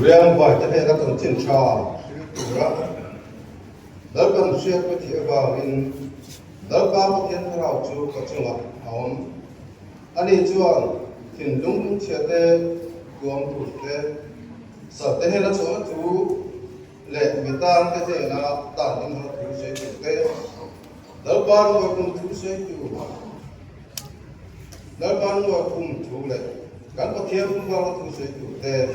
riêng vài cái này là cần chỉnh trò đó cần suy có thể vào in đó ba một thiên thảo chú có chung là hỏng anh ấy chuan thiên đúng chia tê gom thủ tê sợ tê là chỗ chú lệ người ta cái gì là tản những họ thủ sẽ thủ tê đó ba người cùng thủ sẽ thủ đó ba người cùng thủ lệ các có thiên cũng vào thủ sẽ thủ tê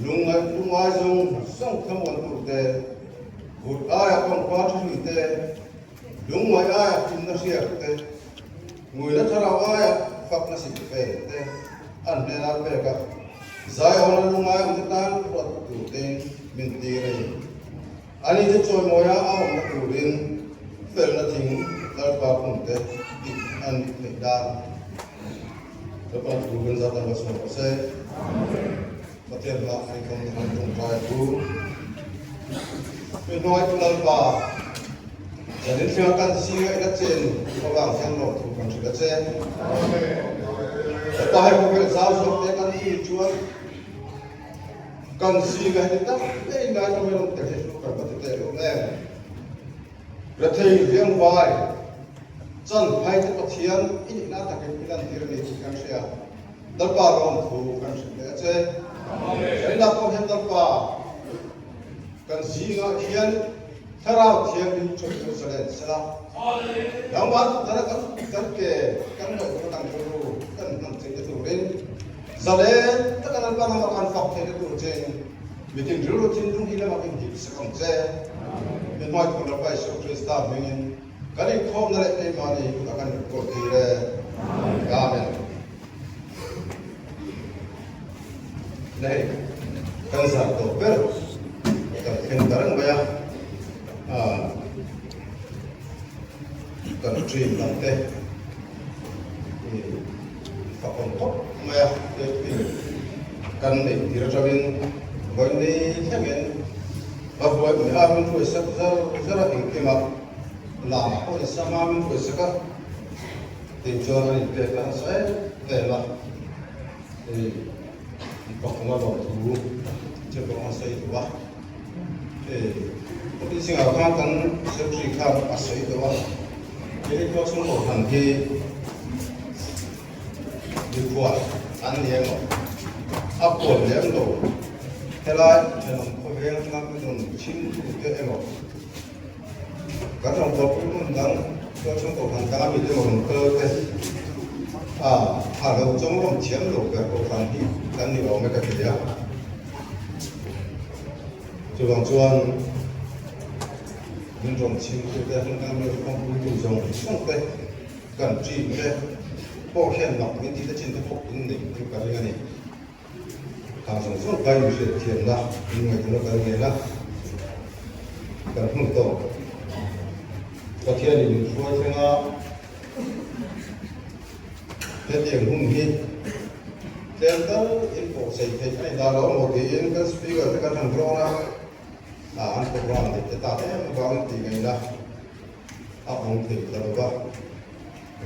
lung ai dùng xong không muốn thủ tê một ai không qua thủ tê lung ngoài ai cũng nó sẽ tê người nó thao ai phát nó sẽ về tê anh này là về cả giải họ lung ai cũng tan vật thủ tê mình tì này anh ấy chơi mồi á ông nó thủ đến về nó thình nó vào cùng tê anh phải đa các bạn thủ bên gia tăng số có xe có thể là anh không phải thủ bên ngoài cũng là bà cho nên khi cần suy nghĩ các trên có vào xem nổi thủ cần sự các trên có hai công việc giáo dục để cần suy chuan cần suy nghĩ đến tất đây là trong mình thể hiện cần có thể được này rất thì riêng vài chân hay thì có thiên ít là tất cả những lần thì mình cần sẽ tất cả lòng thủ cần sự để trên cái là có hiện tất cả cần suy nghĩ thiên thao thiên đi chụp cho sẽ là yang ban tara kan ke kan noi ko tang ko kan nam che tu ren zale ta kan ban ma kan fak the tu che meeting ru tin dung hila ma kin hi sa kam che men mai ko la pai so krista men kan ni khom na le te ma ni ko kan ko ti re amen nei kan sa to per kan khen tarang ba ya cần truyền làm thế thì phải còn tốt mà thì cần để thì cho nên với đi theo mình và với mình mình phải rất rất là hình cái mà làm có thể sao mà mình phải sẽ có thì cho nên để là sẽ để là thì có không có bảo thủ chứ không xây được quá thì có đi sinh hoạt khác cần sẽ chỉ khác xây được quá cái có số một thằng kia đi qua ăn nhẹ mà áp quần nhẹ đồ thế lại thì nó có vẻ nó cái dòng chín cái em mà các trong đó cũng đang có số một thằng ta bị cái một cơ thế đầu trong lòng chiếm đồ cái cổ phần thì đang đi vào mấy cái gì á chú bằng chuan những dòng chim từ đây chúng ta mới không đủ dòng xuống đây cần chim đây bao hiện lọc những thứ trên cái phục những đỉnh những cái này hàng sản xuất bay một sự thiền ra nhưng mà chúng ta cần nghe đó cần không tổ có thiên thì mình xuôi xem cái tiền hung hi tiền đó in cổ xây thì cái đó một cái in cái speaker cái thằng pro anh cũng làm thì ta thấy nó có thì ngày đó ông thì là đâu đó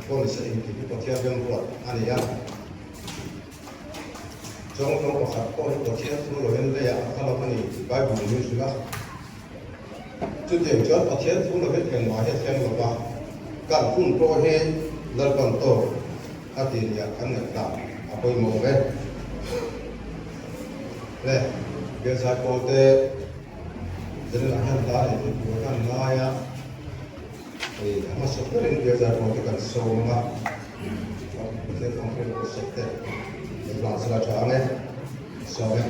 con sẽ thì có theo viên luật anh ấy trong có khách có theo thu rồi bên đây à nó cái này bài bùn như thế đó chứ tiền chốt có theo thu rồi bên tiền ngoài hết thêm rồi ba cả phun pro hết lần còn tổ tiền nhà ăn ngặt tạm bôi mồ về này bây giờ cô tê jadi akan tahu itu bukan maya. Masuk ke Indonesia bukan semua. Kita konkret sekte. Yang salah jangan. Sampai.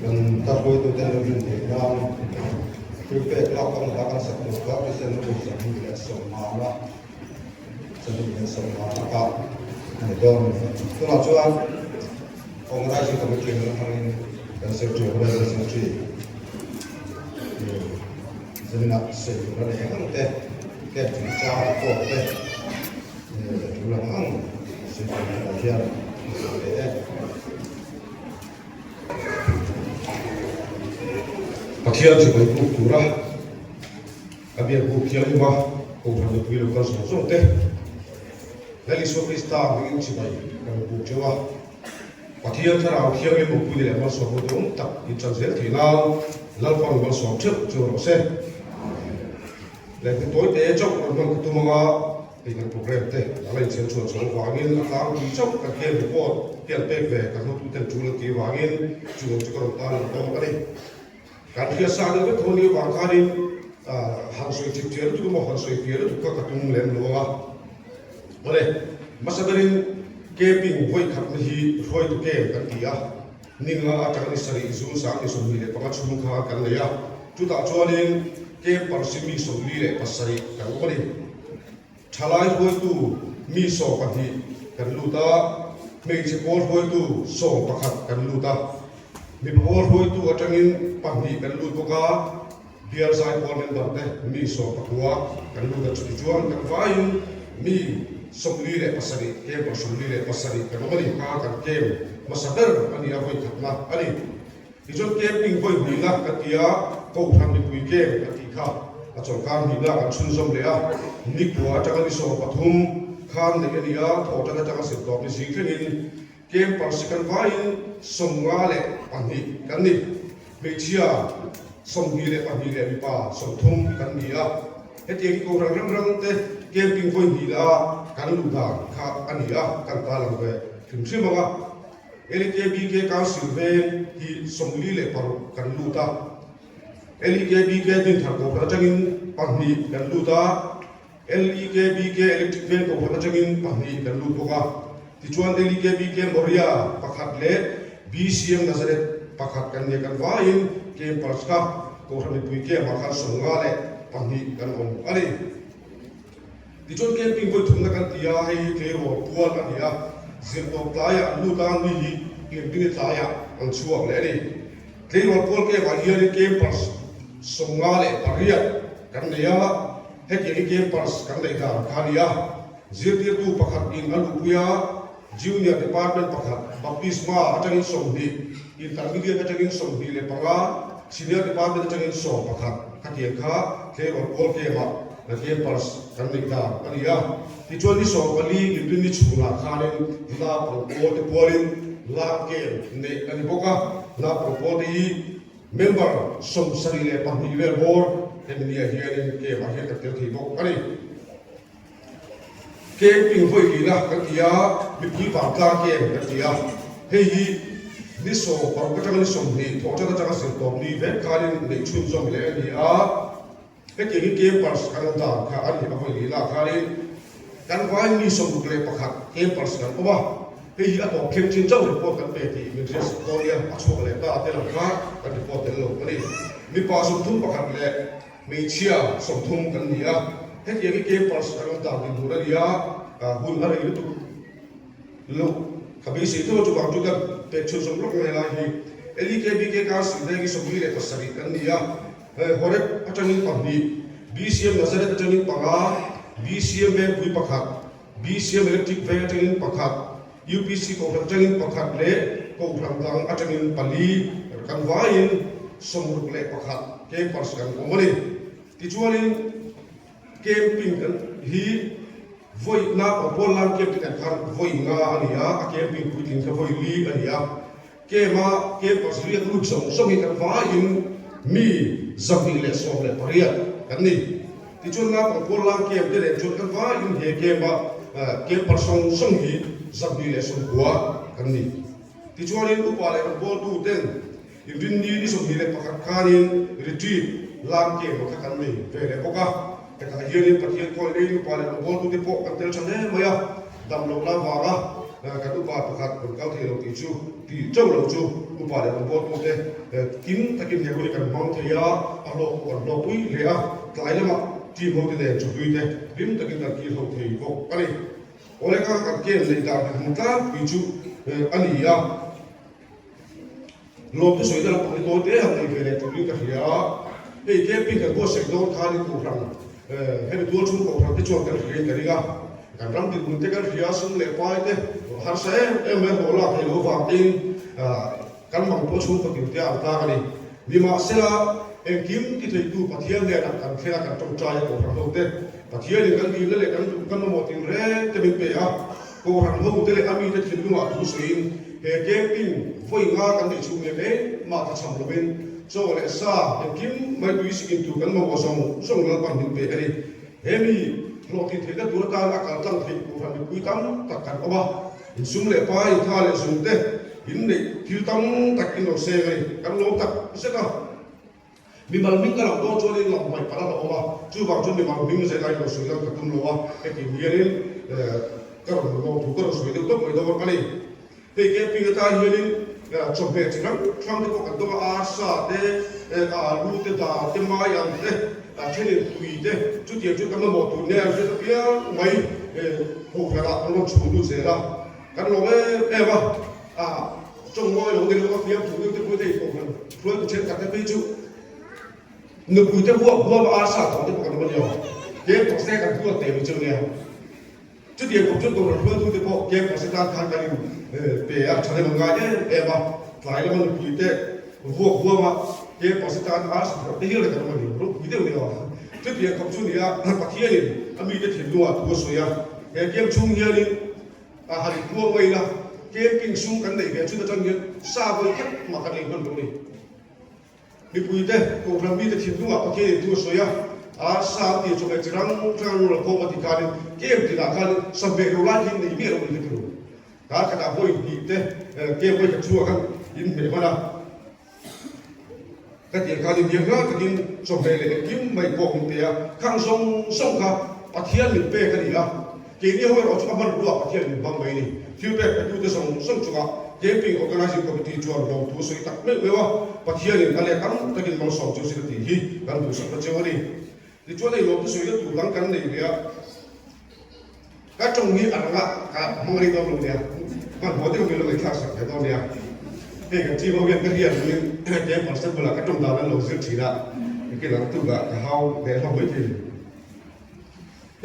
dan tapoy to den rin de ram prepare la kam da kan sa to ka sen no sa ni la so mala sa ni so mala ka ne don to na chuan ong ra ji committee no hangin dan secretary of the secretary zena se ra ne hang te cái chủ cha của đây chủ làm ăn sự thực hiện bác hiền chỉ phải buộc chủ ra cái việc buộc hiền mà cũng phải được việc cần sống sống thế lấy lý số Krista mình chỉ phải cần buộc cho bác hiền thay nào hiền buộc quy định mà sống một đúng tập in chân dễ thì nào lần phần mà sống trước chưa rõ xe lấy cái tối tế trong một cái tụi mà thì cái program thế là lên trên chuột sống vàng in là tám ký trong cái kia report kia về các nút tên chủ lực ký vàng in chủ cho con ta là đâu cái nàyการเทียบสร้างเรื่องคนนี้วางการนี้หันสวยจิตเจริญทุกโมหันสวยเพียรทุกกระตุ้งเล่นลัวมาเลยมาสักนิดเก็บปิ้งไว้ขับมาฮีรวยตุเก็บกันตีอ่ะนิ่งละอาจารย์นิสัยซูสานิสมลีเลยประมาณชั่วโมงข้ากันเลยอ่ะจุดต่างชวนเองเก็บปรสิมีสมลีเลยภาษาอีกันก็เลยชลายรวยตู้มีสองกันทีกันลูตาไม่ใช่โกรวยตู้สองประคับกันลูตามีพอรวยตัวจังอินปังนีกันลูกก็เบียร์ใจพอเล่นแบบนี้มีสอบปักหัวกันลูกกันจุดจวนกันฟ้ายุมีสมลีเล่ภาษาดีเกมสมลีเล่ภาษาดีกันวันนี้ข้ากันเกมมาสักเดือนอันนี้เอาไว้ถัดมาอันนี้ที่จนเกมปิ้งไว้ดีนะกันที่อ่ะเขาทำในคุยเกมกันที่ข้าอาจารย์การมีนะกันชุนสมเลยอ่ะนี่กว่าจังอินสอบปฐุมข้ามในอันนี้อ่ะพอจังจังสิบต่อในสิ่งที่นี่เกมปัสสิกันไว้ส่งงาเล่ปันนี้กันนี่เบียร์ส่งมีเล่ปันนี้เล่มีป่าส่งทุ่มกันนี่อ่ะเฮ็ดเองก็รังเตะเกมปิ้งไฟนี่ละกันลูกด่างข้าอันนี้อ่ะกันตาลังเวถึงเชื่อมั้งอ่ะเอลิเกบีเกการสิเวนที่ส่งลีเล่ปารุกันลูกตาเอลิเกบีเกดินทางก็พระจังอินปันนี้กันลูกตาเอลิเกบีเกเอลิทริกเวนก็พระจังอินปันนี้กันลูกก็ที่ชวนเดลิเกบีเกมอริยาปักขัดเล่บีซีเอ็มนาซาเรตปักขัดกันเนี่ยกันว่าอินเกมปาร์สกาก็ทำให้ปุยเกมมาขัดส่งงาเล่ปังนี้กันองอะไรที่ชวนเกมปิ้งไปถึงนักกันที่ยาให้เทโรปัวกันเนี่ยเสียงตบตายลูกตานี่เกมปิ้งตายอันชัวร์เลยนี่เทโรปัวเกมว่าเฮียเกมปาร์สส่งงาเล่ปาริยากันเนี่ยให้เกมปาร์สกันเลยกันกันเนี่ยเสียที่ตัวปักขัดอินอันลูกปุยาJunior Department pakhat baptisma atangin somdi intermediate atangin somdi le panga Senior Department atangin so pakhat khatia kha ke or kol ke ma na ke pars kanita ania ti choni so bali libin ni chula khanen la pro te polin la ke ne ani boka la pro di member som sari le pahni le bor en ni hian ke ma he ka te thi bok aniเกมปิ้งไฟดีนะกันที่อ่ะมีกี่ฝั่งกลางเกมกันที่อ่ะเฮ้ยนี่ส่งปรากฏการณ์ส่งนี่พอจะจะเสร็จตรงนี้เว็บการในชุนส่งเลยนี่อ่ะเฮ้ยเกมปัสกันต่างค่ะอันนี้ก็ไฟดีละการกันว่ามีส่งบุกเลยประคัดเกมปัสกันก็ว่าเฮ้ยอ่ะตัวเข้มชินเจ้ารีพอร์ตกันเป็นที่มีเรื่องตัวเนี้ยอัชวเลยก็เตลังค่ะกันรีพอร์ตเตลังกันนี่มีป่าส่งทุ่มประคัดเลยมีเชียร์ส่งทุ่มกันนี่อ่ะเฮ้ยเกมปัสกันต่างที่ดูแล้วเนี่ยหุ่นอะไรอยู่ลูกขบิสิตัวจุกจุกกันเป็นชุดสมรสอะไรฮีเอลิเคบีเคการสิ่งใดที่สมบูรณ์เลยภาษากันนี่อ่ะฮอร์เรตอาจารย์ปังนี่บีซีเอ็มนาซาเรตอาจารย์ปังอ่ะบีซีเอ็มเวบุยปักขัดบีซีเอ็มอิเล็กทริกเวอาจารย์ปักขัดยูพีซีก็อาจารย์ปักขัดเล่ก็พลังดังอาจารย์ปาลีกันวายินสมรสเลยปักขัดเกมปัสกันก็ไม่ได้ที่ชวนเกมปิ้งกันฮีvoi na pol lang kem tin khan voi nga ania a kem pin putin ka voi li ania kema kem pasri ku song song hi kan va in mi zavi le so le paria kan ni ti chon na pol lang kem te le chon kan va in he kema kem par song song hi zavi le so kwa kan ni ti chon in ku pa le bol tu ten in din ni so hi le pakhat khanin retreat lang kem ka kan ni ve le pokaแต่ถ้าเยี่ยมประเทศคนนี้อยู่ป่าเลยบอลตัวที่พกกันเตลชันเนี่ยมั้ยดำลงน้ำวาระกันอุปาประคัดคนเก่าที่เราตีจูตีเจ้าเราจูอุปาเลยบอลตัวเนี้กินตะกินอย่างนี้กันมองเทียอารมณ์วันเราปุ้ยเลยกลายแล้วมาทีมเราที่เนี่ยจุดนี้ริมตะกินตะกี้เราที่พกอะไรโอ้ยก็กันเกมในการมันก็ปีจูอันนี้ลมที่สวยแต่เราปกติตัวเดียวในเวลาจุดนี้ก็เหี้ยเฮ้ยเกมปิ้งกันก็เสกโดนคาริกูรัง hemi tuol chung ko ram te chuan kan ri ka ringa kan ram ti mun te kan ria sum le pai te har sa em hola ke lo wa tin kan mang po chung ko ti te a ta ka ni ma sela em kim ti thei tu pathian le kan khela kan tong trai ko ram ho te pathian le kan kim le kan mo tin re te min pe a ko ram ho te le ami te thin lu a tu suin he camping voi nga kan ni chung le ma ta cham lo bin so le sa em kim mai tu sikin tu kan mo song la pan din pe ani hemi lo ti thei da tur ta la ka tang thei ko ram ku tam tak kan oba in sum le pa in tha le sum te in ne thil tam tak in lo se ani kan lo tak se ka mi mal ming ka lo cho le lo mai pa la oba chu ba chu mi mal ming se lai lo su la ka tum lo wa e ki mi rin ka ro lo tu ka ro su de to mai do ka ni te ke pi ta hi rin cho be chi ram tham ko ka do a sa de a lu te da te mai an te a chene tui de chu ti chu ka mo tu ne a je ta pia mai ho ka la lo chu du se la kan lo e ba a trong ngôi lo de lo pia tu de pu de ko kan pro ko chen ka te pe chu người bùi thế vua mà sa thọ thế còn bao nhiêu game có xe cần thua tiền chơi nè trước tiên cũng trước cùng là thua thế bộ game có xe tan thang cái về à cho nên một ngày đấy em mà phải là mình bùi thế vua mà game có xe tan sa thọ thế hiểu là cái bao nhiêu lúc bùi thế bao nhiêu trước tiên cũng chung nè bắt kia đi anh bị cái thiệt luôn thua sôi à game chung here đi hành thua vậy là game kinh sung cái này về chúng ta cho những sa với khách mà cái này hơn đúng đi mi pui te ko ram mi te thim nu a ke tu soya a sa ti cho ke rang ro ko ma ti ka ni ke ti da ka ni sa be ro la kin ni mi ro ni tu ka da hoi ni te ke hoi ka chu ka in me ma na ka ti ka ni ni ga ka kin so be le kim mai ko kun te a khang song ka pathian mi pe ka ni la ke ni hoi ro chu ka man ru a pathian mi bang mai ni fiu pe ka tu te song chu ka camping organizing committee chuan lo tu soi tak me wa pathian in ale kam takin mal so chu sir ti hi kan tu sa chu ni ti chuan ei lo tu soi tu lang kan nei ria ka trong ni anga ka mangri do lo ria kan ho de ko lo ka sa ka do ria e ka ti ho gen ka ria ni ke par sa bula ka trong da lo sir chi da ke lang tu ga ka hau de ho mai ti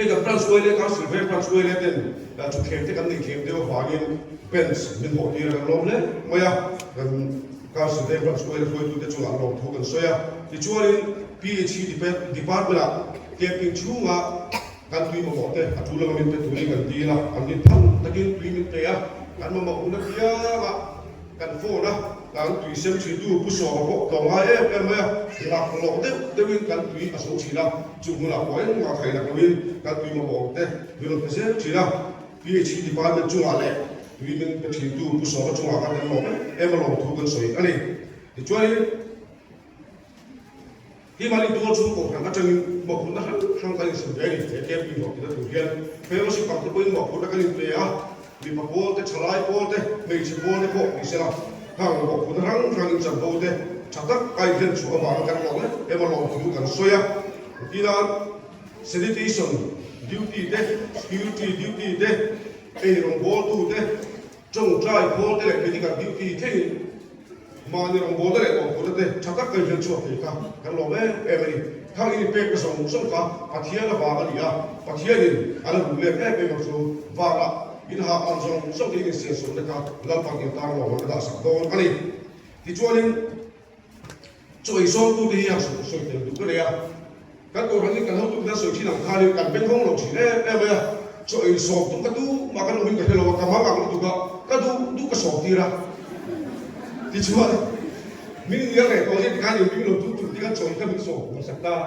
e ka plan suai le ka sir ve plan suai le ten la chu khem te kan ni khem de ho wa gen pens min ho ni ra lo le moya ka se de plan school foi tu te chu la lo thu kan soya ti chuarin PhD department a camping chunga kan tui mo te atu la min te tu ni kan ti la an ni phan takin tui min te a kan mo una pia ma kan fo na kan tui sem chi tu pu so ko ko nga e ma la lo de win kan tui a so chi la chu mu la ko en ma khai la win kan tui mo te win pe se chi la PhD department chunga le tui min pe chi tu pu so ko chunga kan lo e ma lo thu kan soi ani ti chuarin khi mà đi tour xuống cổ thằng các chân một phút đã không cái sự đấy thì em bị một cái thực hiện phải có sự cảm thấy quên một phút đã cái linh lệ á vì mà bố thế trả lại bố thế mình chỉ bố thế bộ thì sẽ làm hàng một phút thằng thằng chẳng bố thế chắc tất cái hiện số vào cái lòng đấy em mà lòng thủ cần xoay á khi đó sanitation duty thế security duty thế cái lòng bố tu thế trông trai bố thế là cái gì cả duty thế mà ni rong bố đấy còn bố đấy chắc các cái hiện chuột thì cả cái lò đấy em này thằng ini pe cái sông cả pathian là vào cái gì à pathian này anh cũng lên cái pe mặc dù vào là in hạ ăn sông thì cái xe sông đấy cả làm bằng cái tang lò cái đã sắp đó cái này thì cho nên chơi sông tu thì hàng sông sông thì đúng cái này à các cô hắn cái hậu tu đã sông chỉ làm khai đi cần bên không lò chỉ đấy em ơi chơi sông tu cái tu mà cái lò mình cái lò cái má cái tu cái tu cái sông thì ra thì chúa mình nhớ này có những cái điều mình làm chúng ta chọn cái mình sổ của sạch ta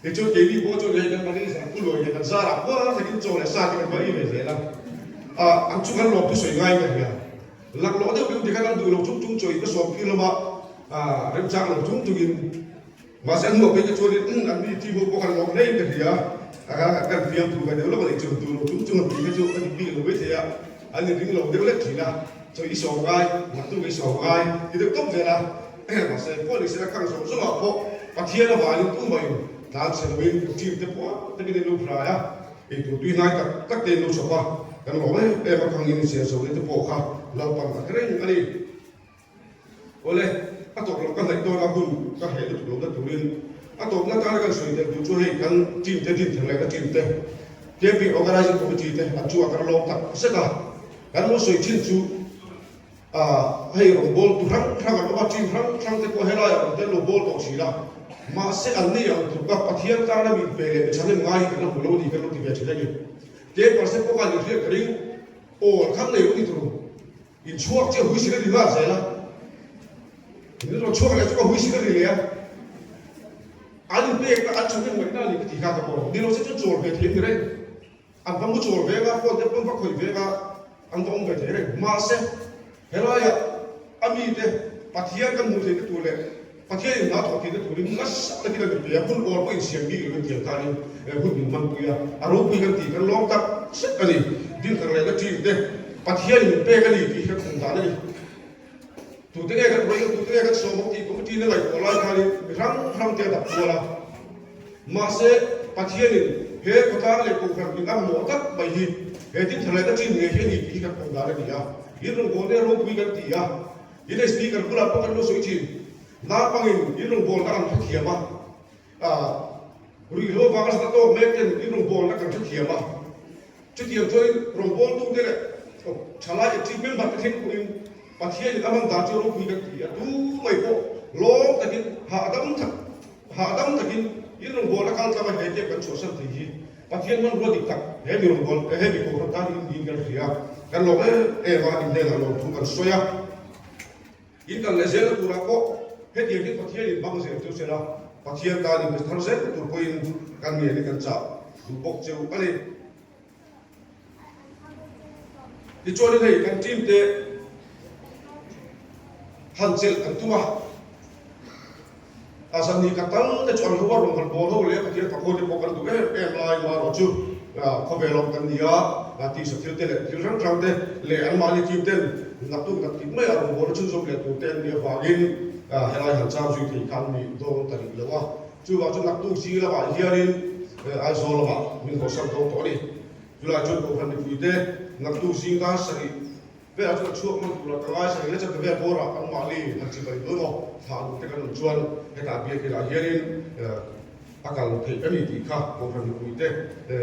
thì cho cái đi bố cho cái cái cái sản phụ lồi cái ra là quá thì cái chỗ này xa cái mấy về thế là anh chúng anh lột cái sợi ngay vậy à lạc lỗ theo cái cái đang từ lột chúng chơi cái sổ kia mà em trang lột chúng mà sẽ ngược cái chỗ này anh đi thi bộ còn lột lên cái gì à cái việc tụ cái đó là cái trường tụ lột chúng cái chỗ cái đi lột thế à anh đi lột đều là chỉ là cho ý sổ gai mà tu cái sổ gai thì được tốt vậy là mà sẽ có lịch sử khang sổ số mà có và thiên là vài tu mày làm sẽ bên chim tiếp quá tất cái lúc ra á thì tụi tuy nay các tên lúc sổ qua cái nó nói em mà khang in sẽ sổ đến tiếp bộ khác làm bằng cái đấy anh đi ôi các tộc là các thầy tôi là hùng các hệ tụi nó tụi lên atop na ta kan soi te du chu hei kan team te din thang le ka team te KP organizing committee te a chu kan lo tak se ka kan lo soi chin chu hei rong bol tu rang rang ka team rang te ko hela ya te lo bol to si la ma se an ni ang tu ka pathian ta na mi pe le chane ngai kan lo lo ni kan lo ti ve chile ni ke par se ko ka ni ri kring o khang le ni tu in chuak che hui si ka di ga sai la ni lo chuak le ko hui si ka ri le ya anh biết là anh chụp cái máy nào thì khác cả bộ đi nó sẽ chốt về thế này anh không có chốt về cả con tiếp không có khởi về cả anh không về thế này mà sẽ thế là ya anh đi thế bắt hiện cái mùi thế cái tuổi này bắt hiện nào thọ thì cái tuổi này ngắt cái cái cái cái phun bò cái xiềng đi cái kiểu ta đi phun mình mang bùi à anh rút bùi cái gì cái lông tắc sức cái gì đi thằng này cái gì thế bắt hiện mình bê cái gì thì cái thằng ta này tụi tôi nghe cái bấy tụi tôi nghe cái số một thì cũng chỉ là lại có lại khai răng tiền tập qua là mà sẽ bắt hiện hết có ta lại cũng phải bị ăn mỏ tất bởi vì hết thì thằng này ta chỉ nghe cái gì thì cái thằng đó là gì à ít rồi có để rong quy cái gì à ít là speaker cũng là có cái lỗ soi chỉ na bằng ít rồi bol ta ăn thực hiện mà rồi lỗ vàng cái sao to mấy cái ít rồi bol ta ăn thực hiện mà chứ tiền thôi rong bol tu thế này chả lại chỉ biết bắt cái của bắt hiện amang ta cho rong quy cái gì à tu mấy bộ lỗ ta cái hạ đâm takin ít rồi bol ta ăn cho mày hết cái chỗ sân thì gì bắt hiệnมันรู้ติดตักเฮ้ยมีรองบอลเฮ้ยมีโคตรตาดินกันเสียกันหลอกว่าอินเดียหลอกทุกกันสวยอินกันเลเซลตัวละก็เฮ้ยที่ปัทเทียนบางเสียตัวเสียละปัทเทียนตาดินเป็นทางเซลตัวก็อินกันมีอะไรกันจับดูปกเจ้าอะไรที่ช่วยได้กันทีมเตะฮันเซลกันตัวอาสันนี้กันตั้งแต่ชวนเขาว่าลงกันบอลเขาเลยปัทเทียนตะโกนที่ปกกันตัวไลน์มาเราจูเขาไปลงกันเนี่ยที่สุดที่เตะที่รั้งรั้งเตะเลยอันมาลีทีมเตะนักตุ้งนักทีมไม่เอาลงบอลชุดจบเลยตัวเตะเนี่ยฝากินเฮลัยหันจ้าจุดที่การมีโดนตัดเลยว่าจู่ว่าจุดนักตุ้งซีละว่าเฮียรินไอโซละว่ามีคนสั่งตัวนี้จู่ว่าจุดคนที่คุยเตะนักตุ้งซีกันสิเวลาจุดช่วงมันตัวกลายสิแล้วจะเป็นโบราณอันมาลีนักจีบไปด้วยเนาะทางเตะกันจวนให้ตาเบียร์กันเฮียรินอาการที่อันนี้ที่ข้าคนที่คุยเตะ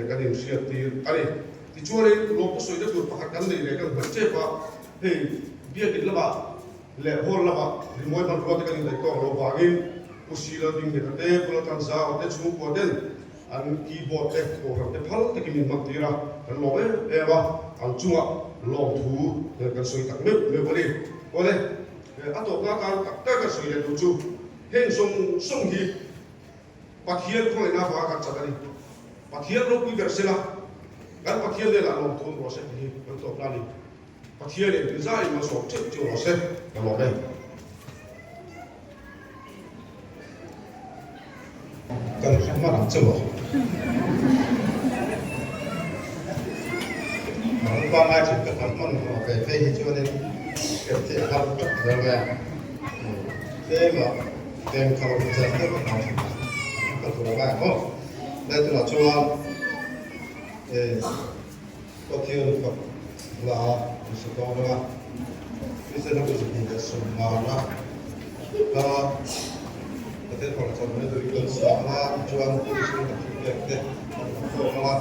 กันยังเสียตีอะไรที่ช่วยลบสวยจะถูกประกันเลยกันเหมือนเจ็บว่าเฮ้ยเบี้ยกินละบาเละหัวละบาที่มวยมันรู้กันเลยก็เราวากินกุศิลดิ้งเด็ดเตะกุลตันซาเตะชุ่มกว่าเด่นอันคีย์บอร์ดเตะโอ้ครับเตะพัลเตะกินมันตีระกันลอยว่าอันจุ่มลองถูกันสวยตักไม่พอดีพอเลยอันต่อมาการตักกันสวยเลยดูจู่เห็นส่งที่ปัทเทียนคนน่าฟ้ากันจัดเลยปัทเทียนเราคุยกันเสร็จละกันปัทเทียนเลยละลงทุนรอเสร็จที่มันตกแล้วนี่ปัทเทียนเนี่ยดีไซน์มาสอบเจ็บจู่รอเสร็จกันหมดเลยกันทำมาหนักจังวะมันก็ง่ายถึงกับมันโอเคเที่ช่วยเนี่ยเก็บที่เขาจับได้ไหมเที่ยวเต็มเขาจะเที่ยวเขาก็ตัวแรกก็ได้ตัวช่วยก็เที่ยวกับลาสุดท้ายว่าพิเศษก็จะเป็นสมาร์ทก็ประเทศของเราเนี่ยตัวนี้สามารถช่วยผู้สูงอายุเด็กๆพวกเรา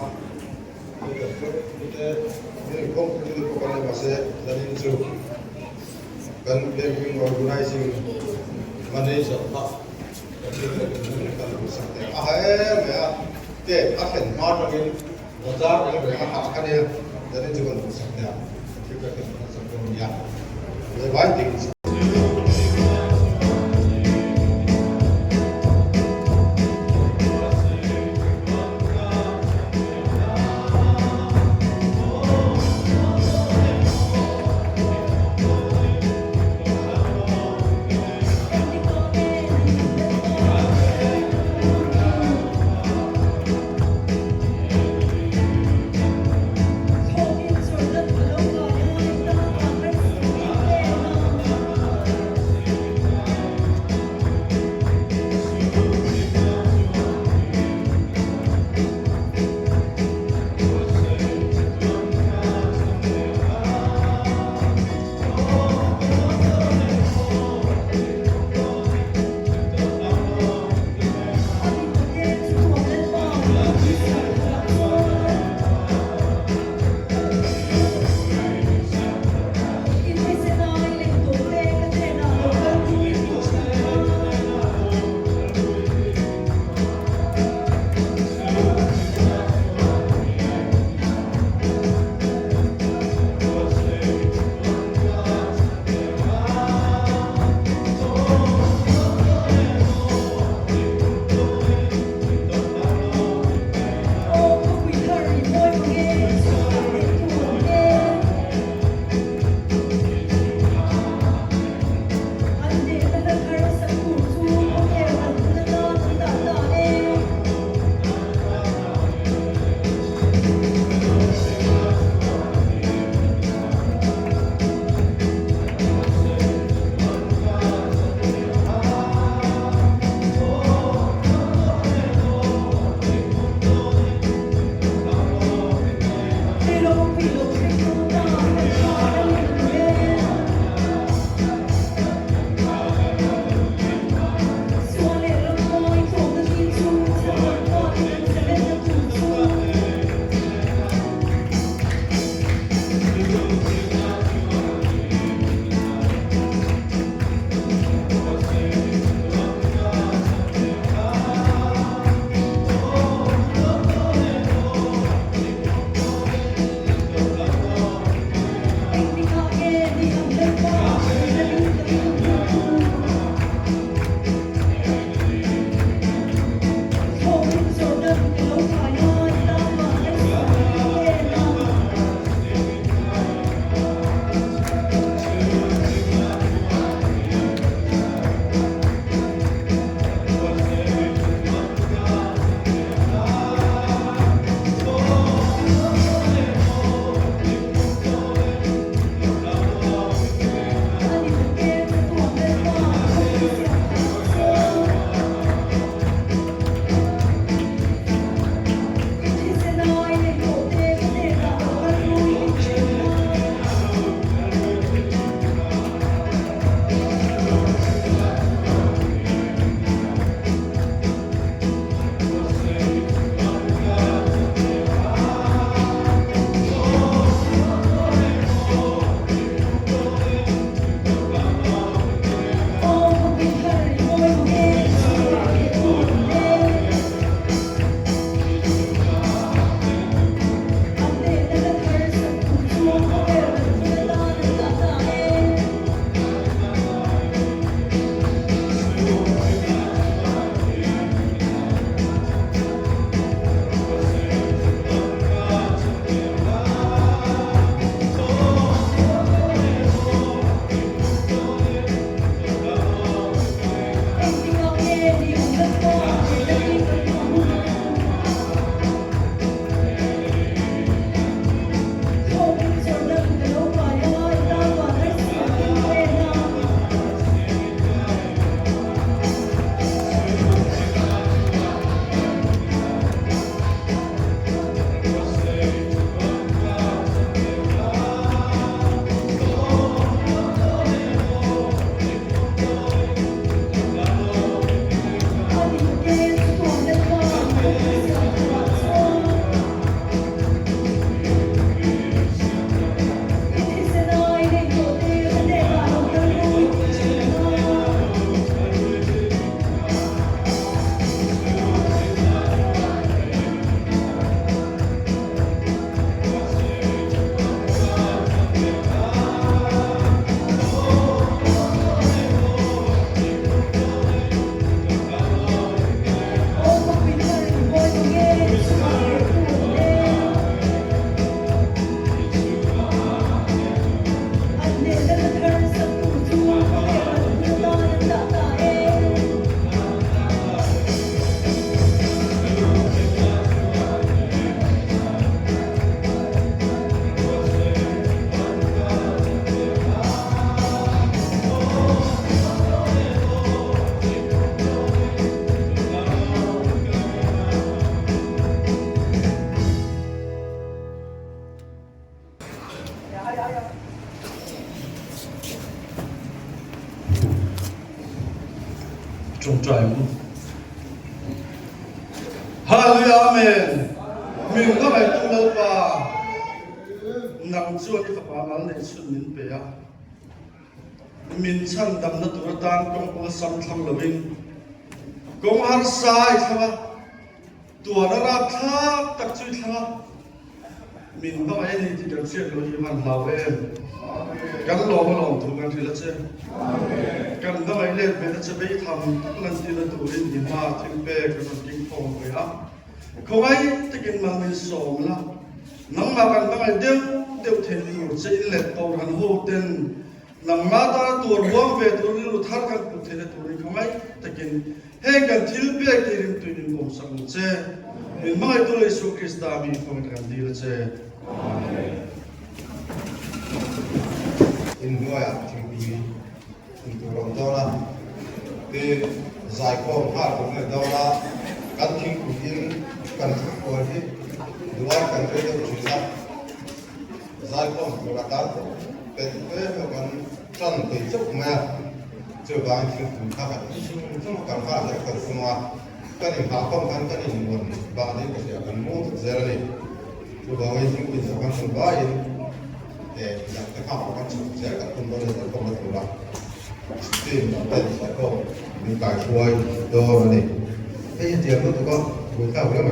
นี่คงคือพวกเราภาษาดันจูกันเป็น organizing manager ก็คือการบริษัทอาหารเนี่ยเด็กอาหารมาตรงนี้บริษัทเนี่ยอาหารเนี่ยดันจูกันบริษัทเนี่ยคือการเป็นบริษัทคนเดียวเลยวันที่ trong trời luôn. Hallelujah, amen. Mình có phải tu lâu và nằm chuột đi vào nó lên xuân mình về à. Mình chăn đầm nó tụi tan công có sắm thăng là mình công har sai thằng tụi nó ra tháp tập chui thằng mình có phải đi thì cần chuyện rồi thì hoàn hảo em gắn lòng tụi mình thì là chứ cần có phải lên về nó sẽ bị thầm lần thì là tụi mình thì mà thêm về cái phần kinh phong vậy á không ai tất nhiên mà mình sống là nắng mà cần có phải đều thêm nhiều sẽ lệ tàu hành hồ tên nằm mà ta tuột buông về tụi mình thắt cần tụi thế là tụi mình không ai tất nhiên hay cần thiếu biết thì tụi mình cũng sống chứ mình mai tụi Jesus Christ đã bị phong cần đi là chứ in người à thì tụi lòng đó là cái giải phóng hạ của người đó là căn kinh của tiên cần phải có hết đúng không cần phải được chuyển ra là taเป็นกันจันทร์ที่สุดมาเจอบางทีถึงข้ากันซึ่งการข้าจะเกิดขึ้นว่ากันอีกหาข้อกันกันอีกวันบางทีก็จะกันมุ่งเจริญคือบางทีถึงเป็นกันสบายแต่อยากจะเข้ากันสุดเจริญกันคุณก็เลยจะต้องมาถึงว่าที่เป็นแต่ก็มีการช่วยตัวนี่ไอ้เจียมก็คุณเข้าแล้วไหม